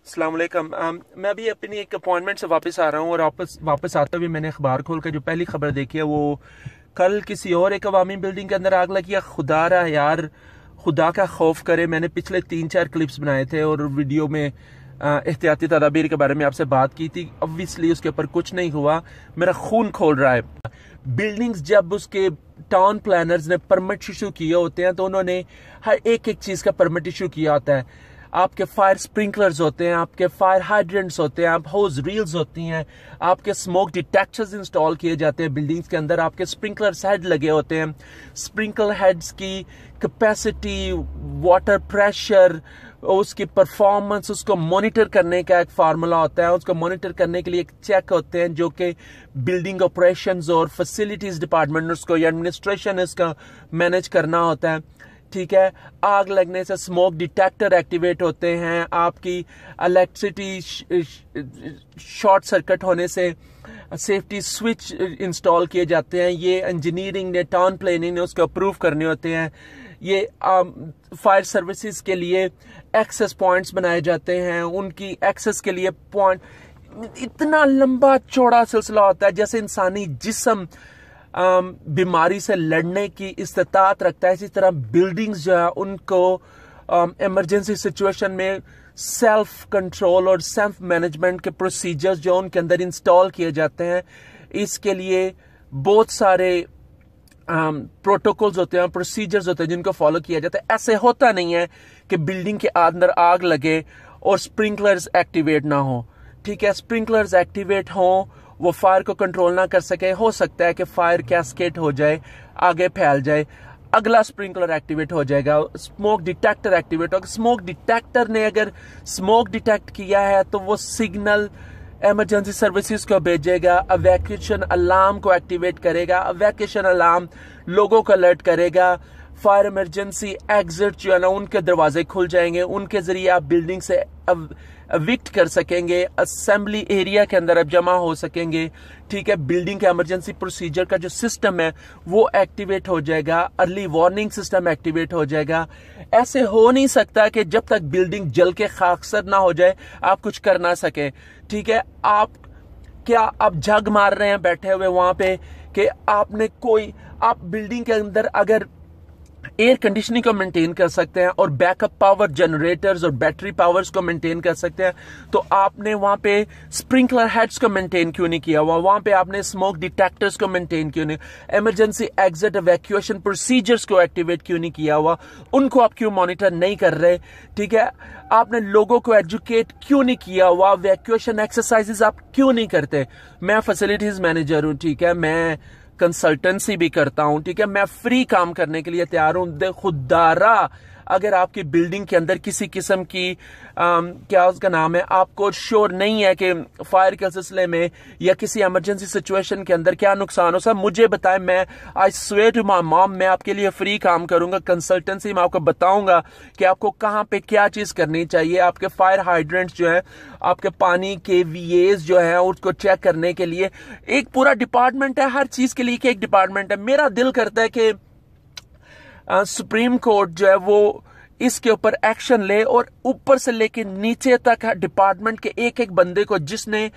अस्सलाम वालेकुम। मैं अभी अपनी एक अपॉइंटमेंट से वापस आ रहा हूँ और वापस आते हुए मैंने अखबार खोल कर जो पहली खबर देखी है वो कल किसी और एक अवामी बिल्डिंग के अंदर आग लगी है। खुदा रहा यार, खुदा का खौफ करे। मैंने पिछले 3-4 क्लिप्स बनाए थे और वीडियो में एहतियाती तदाबीर के बारे में आपसे बात की थी। ऑब्वियसली उसके ऊपर कुछ नहीं हुआ, मेरा खून खोल रहा है। बिल्डिंग्स जब उसके टाउन प्लानर्स ने परमिट इशू किए होते हैं तो उन्होंने हर एक चीज का परमिट इशू किया होता है। आपके फायर स्प्रिंकलर्स होते हैं, आपके फायर हाइड्रेंट्स होते हैं, आप होज रील्स होती हैं, आपके स्मोक डिटेक्टर्स इंस्टॉल किए जाते हैं बिल्डिंग्स के अंदर, आपके स्प्रिंकलर हेड लगे होते हैं। स्प्रिंकलर हेड्स की कैपेसिटी, वाटर प्रेशर, उसकी परफॉर्मेंस, उसको मॉनिटर करने का एक फार्मूला होता है। उसको मॉनिटर करने के लिए एक चेक होते हैं जो कि बिल्डिंग ऑपरेशंस और फैसिलिटीज डिपार्टमेंट उसको या एडमिनिस्ट्रेशन इसका मैनेज करना होता है। ठीक है, आग लगने से स्मोक डिटेक्टर एक्टिवेट होते हैं, आपकी इलेक्ट्रिसिटी शॉर्ट सर्किट होने से सेफ्टी स्विच इंस्टॉल किए जाते हैं। ये इंजीनियरिंग ने, टाउन प्लानिंग ने उसको अप्रूव करने होते हैं। ये फायर सर्विसेज के लिए एक्सेस पॉइंट्स बनाए जाते हैं, उनकी एक्सेस के लिए पॉइंट इतना लंबा चौड़ा सिलसिला होता है। जैसे इंसानी जिस्म बीमारी से लड़ने की इस्तात रखता है, इसी तरह बिल्डिंग्स जो है उनको इमरजेंसी सिचुएशन में सेल्फ कंट्रोल और सेल्फ मैनेजमेंट के प्रोसीजर्स जो उनके अंदर इंस्टॉल किए जाते हैं। इसके लिए बहुत सारे प्रोटोकॉल्स होते हैं, प्रोसीजर्स होते हैं जिनको फॉलो किया जाता है। ऐसे होता नहीं है कि बिल्डिंग के अंदर आग लगे और स्प्रिंकलर्स एक्टिवेट ना हो। ठीक है, स्प्रिंकलर्स एक्टिवेट हो, वो फायर को कंट्रोल ना कर सके, हो सकता है कि फायर कैस्केड हो जाए, आगे फैल जाए, अगला स्प्रिंकलर एक्टिवेट हो जाएगा, स्मोक डिटेक्टर एक्टिवेट होगा। स्मोक डिटेक्टर ने अगर स्मोक डिटेक्ट किया है तो वो सिग्नल इमरजेंसी सर्विसेज को भेजेगा, इवैक्यूएशन अलार्म को एक्टिवेट करेगा, इवैक्यूएशन अलार्म लोगों को अलर्ट करेगा। फायर इमरजेंसी एग्जिट जो है ना उनके दरवाजे खुल जाएंगे, उनके जरिए आप बिल्डिंग से एविक्ट कर सकेंगे, असेंबली एरिया के अंदर आप जमा हो सकेंगे। ठीक है, बिल्डिंग के इमरजेंसी प्रोसीजर का जो सिस्टम है वो एक्टिवेट हो जाएगा, अर्ली वार्निंग सिस्टम एक्टिवेट हो जाएगा। ऐसे हो नहीं सकता कि जब तक बिल्डिंग जल के खाकसर ना हो जाए आप कुछ कर ना सके। ठीक है, आप झग मार रहे हैं बैठे हुए वहां पे कि आप बिल्डिंग के अंदर अगर एयर कंडीशनिंग को मेंटेन कर सकते हैं और बैकअप पावर जनरेटर्स और बैटरी पावर्स को मेंटेन कर सकते हैं तो आपने वहां पे स्प्रिंकलर हेड्स को मेंटेन क्यों नहीं किया हुआ? वहां पे आपने स्मोक डिटेक्टर्स को मेंटेन क्यों नहीं, इमरजेंसी एग्जिट इवैक्यूएशन प्रोसीजर्स को एक्टिवेट क्यों नहीं किया हुआ? उनको आप क्यों मॉनिटर नहीं कर रहे? ठीक है, आपने लोगों को एजुकेट क्यों नहीं किया हुआ? इवैक्यूएशन एक्सरसाइजेस आप क्यों नहीं करते? मैं फैसिलिटीज मैनेजर हूं, ठीक है, मैं कंसल्टेंसी भी करता हूं, ठीक है, मैं फ्री काम करने के लिए तैयार हूं। खुदारा अगर आपकी बिल्डिंग के अंदर किसी किस्म की क्या उसका नाम है, आपको श्योर नहीं है कि फायर के सिलसिले में या किसी इमरजेंसी सिचुएशन के अंदर क्या नुकसान हो, सब मुझे बताएं। मैं I swear to my mom, मैं आपके लिए फ्री काम करूंगा, कंसल्टेंसी में आपको बताऊंगा कि आपको कहां पे क्या चीज करनी चाहिए। आपके फायर हाइड्रेंट्स जो है, आपके पानी के वीएस जो है उसको चेक करने के लिए एक पूरा डिपार्टमेंट है, हर चीज के लिए एक डिपार्टमेंट है। मेरा दिल करता है कि सुप्रीम कोर्ट जो है वो इसके ऊपर एक्शन ले और ऊपर से लेके नीचे तक डिपार्टमेंट के एक एक बंदे को जिसने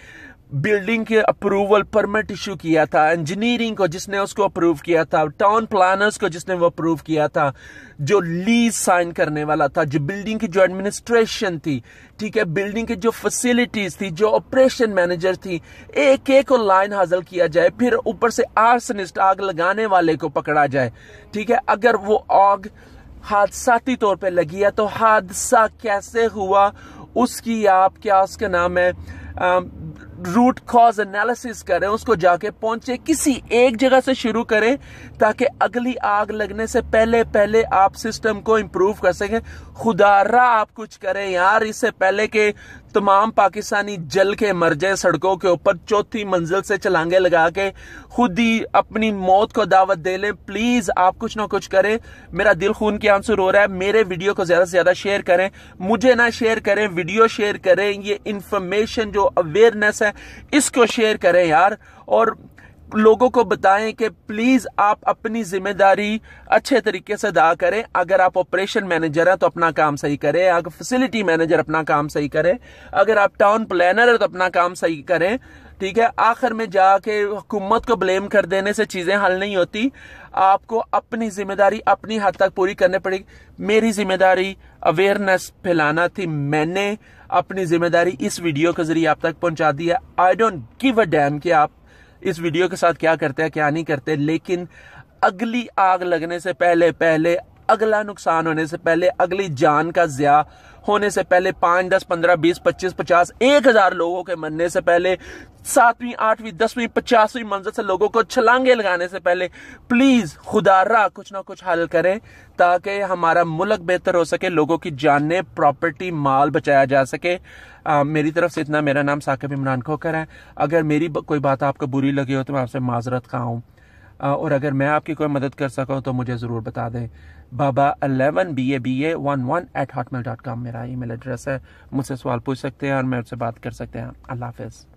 बिल्डिंग के अप्रूवल परमिट इशू किया था, इंजीनियरिंग को जिसने उसको अप्रूव किया था, टाउन प्लानर्स को जिसने वो अप्रूव किया था, जो लीज साइन करने वाला था, जो बिल्डिंग की जो एडमिनिस्ट्रेशन थी, ठीक है, बिल्डिंग की जो फैसिलिटीज थी, जो ऑपरेशन मैनेजर थी, एक एक को लाइन हासिल किया जाए, फिर ऊपर से आर्सनिस्ट आग लगाने वाले को पकड़ा जाए। ठीक है, अगर वो आग हादसाती तौर पे लगी है तो हादसा कैसे हुआ उसकी आप क्या उसका नाम है रूट कॉज एनालिसिस करें, उसको जाके पहुंचे, किसी एक जगह से शुरू करें ताकि अगली आग लगने से पहले पहले आप सिस्टम को इंप्रूव कर सकें। खुदारा आप कुछ करें यार, इससे पहले कि तमाम पाकिस्तानी जल के मर जाए सड़कों के ऊपर, चौथी मंजिल से छलांगे लगा के खुद ही अपनी मौत को दावत दे लें। प्लीज आप कुछ ना कुछ करें, मेरा दिल खून के आंसू रो रहा है। मेरे वीडियो को ज्यादा से ज्यादा शेयर करें, मुझे ना शेयर करें, वीडियो शेयर करें, ये इंफॉर्मेशन जो अवेयरनेस है इसको शेयर करें यार। और लोगों को बताएं कि प्लीज आप अपनी जिम्मेदारी अच्छे तरीके से अदा करें। अगर आप ऑपरेशन मैनेजर हैं तो अपना काम सही करें, अगर फैसिलिटी मैनेजर अपना काम सही करें, अगर आप टाउन प्लानर है तो अपना काम सही करें। ठीक है, आखिर में जाके हुकूमत को ब्लेम कर देने से चीजें हल नहीं होती। आपको अपनी जिम्मेदारी अपनी हद तक पूरी करनी पड़ेगी। मेरी जिम्मेदारी अवेयरनेस फैलाना थी, मैंने अपनी जिम्मेदारी इस वीडियो के जरिए आप तक पहुंचा दी है। I don't give a dam कि आप इस वीडियो के साथ क्या करते हैं क्या नहीं करते, लेकिन अगली आग लगने से पहले अगला नुकसान होने से पहले, अगली जान का ज़िया होने से पहले, 5, 10, 15, 20, 25, 50, 1000 लोगों के मरने से पहले, 7वीं, 8वीं, 10वीं, 50वीं मंजिल से लोगों को छलांगे लगाने से पहले प्लीज खुदारा कुछ ना कुछ हल करें ताकि हमारा मुल्क बेहतर हो सके, लोगों की जानें, प्रॉपर्टी, माल बचाया जा सके। मेरी तरफ से इतना। मेरा नाम साकिब इमरान खोकर है। अगर मेरी कोई बात आपको बुरी लगी हो तो मैं आपसे माजरत खा हूँ, और अगर मैं आपकी कोई मदद कर सकूं तो मुझे ज़रूर बता दें। baba11ba11@hotmail.com मेरा ईमेल एड्रेस है। मुझसे सवाल पूछ सकते हैं और मैं उससे बात कर सकते हैं। अल्लाह हाफिज़।